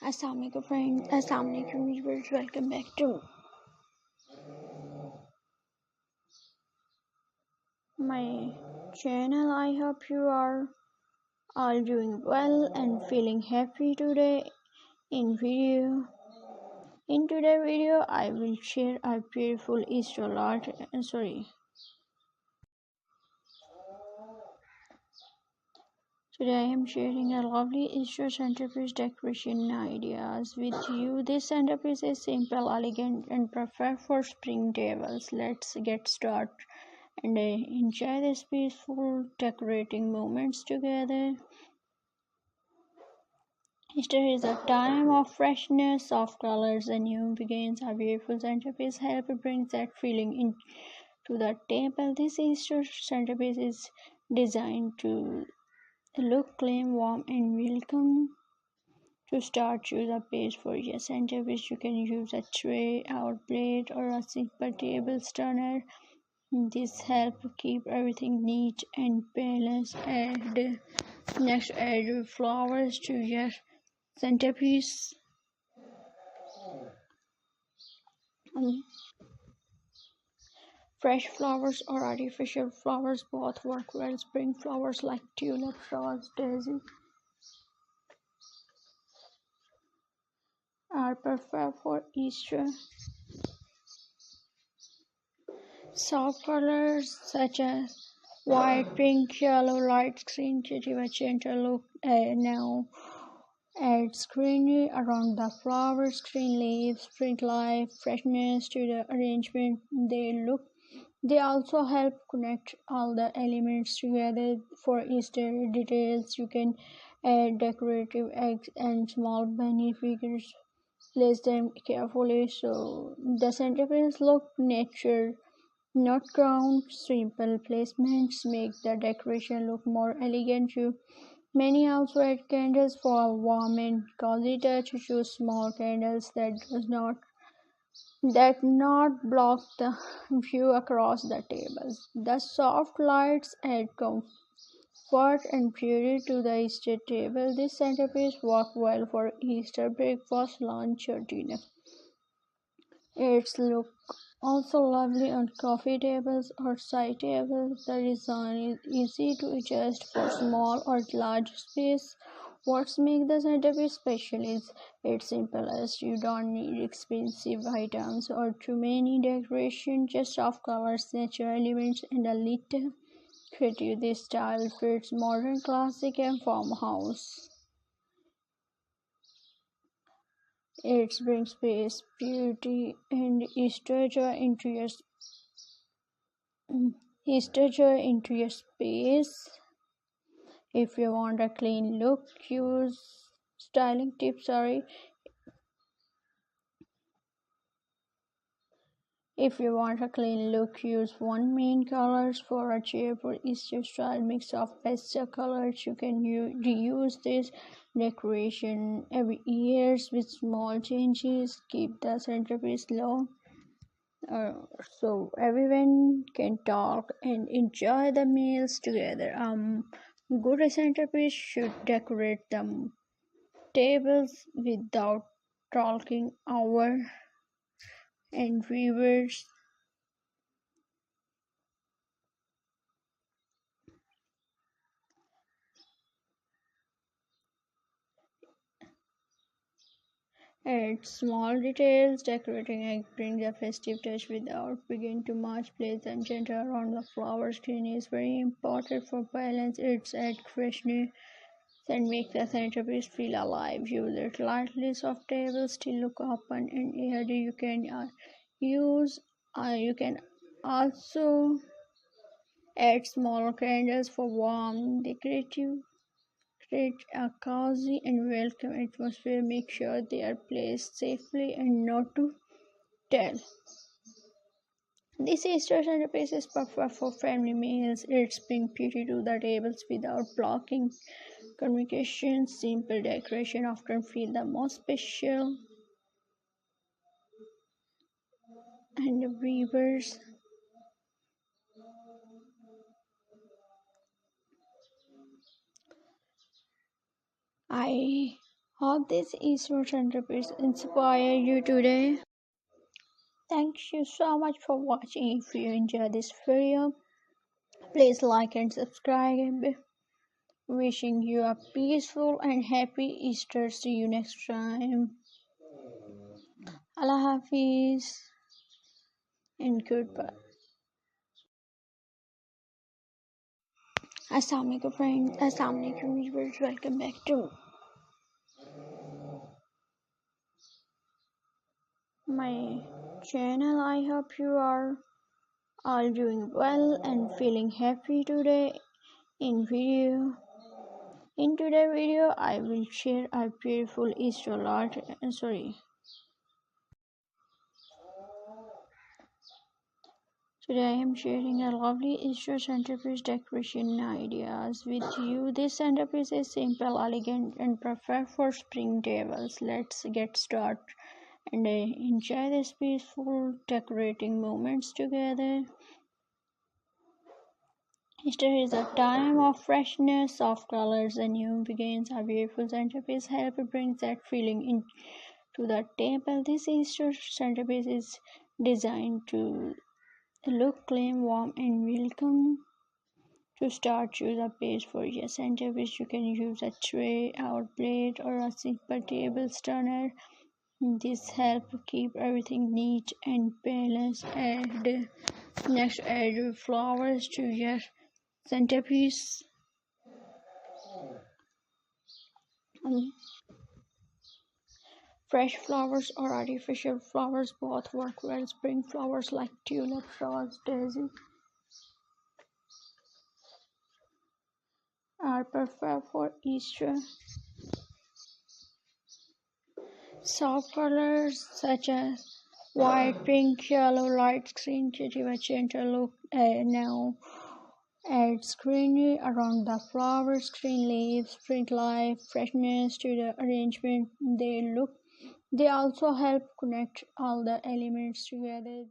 Assalamualaikum friends, Assalamualaikum viewers, welcome back to my channel. I hope you are all doing well and feeling happy today. In video, in today's video, I will share a beautiful Easter art. Today I am sharing a lovely Easter centerpiece decoration ideas with you. This centerpiece is simple, elegant, and perfect for spring tables. Let's get started and enjoy these peaceful decorating moments together. Easter is a time of freshness, soft colors, and new beginnings. A beautiful centerpiece help bring that feeling into the table. This Easter centerpiece is designed to look clean, warm, and welcome. To start, choose a page for your centerpiece. You can use a tray, or plate, or a simple table turner. This helps keep everything neat and balanced. Next, add flowers to your centerpiece. Fresh flowers or artificial flowers both work well. Spring flowers like tulips, rose, daisy are perfect for Easter. Soft colors such as white, pink, yellow, light green give a gentle look. Now adds greenery around the flowers. Green leaves bring life, freshness to the arrangement. They also help connect all the elements together. For Easter details, you can add decorative eggs and small bunny figures. Place them carefully so the centerpiece look natural, not round. Simple placements make the decoration look more elegant too. Many also add candles for a warm and cozy touch. Choose small candles that not block the view across the tables. The soft lights add comfort and beauty to the Easter table. This centerpiece works well for Easter breakfast, lunch, or dinner. Its look also lovely on coffee tables or side tables. The design is easy to adjust for small or large space. What makes the centerpiece special is its simplest. You don't need expensive items or too many decorations, just soft colors, natural elements, and a little creative. This style fits modern, classic, and farmhouse. It brings peace, beauty, and Easter joy into your space. If you want a clean look, use styling tips. If you want a clean look, use one main colors for a cheerful Easter style mix of pastel colors. You can reuse this decoration every year with small changes. Keep the centerpiece low so everyone can talk and enjoy the meals together. Good centerpiece should decorate the tables without talking over and viewers. Add small details. Decorating egg brings a festive touch without being too much. Place them gentle around the flower. Screen is very important for balance. It's add freshness and make the centerpiece feel alive. Use it lightly. Soft tables still look open and airy. You can also add small candles for warm decorative. Create a cozy and welcome atmosphere. Make sure they are placed safely and not to tell. This Easter centerpiece is perfect for family meals. It's brings beauty to the tables without blocking communication. Simple decoration often feel the most special. And the viewers, I Hope this Easter centerpiece inspire you today. Thank you so much for watching. If you enjoyed this video, please like and subscribe. Wishing you a peaceful and happy Easter. See you next time. Allah Hafiz and goodbye. Assalamualaikum friends. Assalamualaikum viewers. Welcome back to my channel. I hope you are all doing well and feeling happy today. In today's video, I will share a beautiful Easter art. Today I am sharing a lovely Easter centerpiece decoration ideas with you. This centerpiece is simple, elegant, and perfect for spring tables. Let's get started and enjoy these peaceful decorating moments together. Easter is a time of freshness, soft colors, and new beginnings. A beautiful centerpiece helps bring that feeling into the table. This Easter centerpiece is designed to look clean, warm, and welcome. To start, choose a page for your centerpiece. You can use a tray, or plate, or a simple table turner. This helps keep everything neat and balanced. Next, add your flowers to your centerpiece. Fresh flowers or artificial flowers both work well. Spring flowers like tulips, rose, daisy are perfect for Easter. Soft colors such as white, pink, yellow, light green give a gentle look. Now add greenery around the flowers. Green leaves bring life, freshness to the arrangement. They also help connect all the elements together.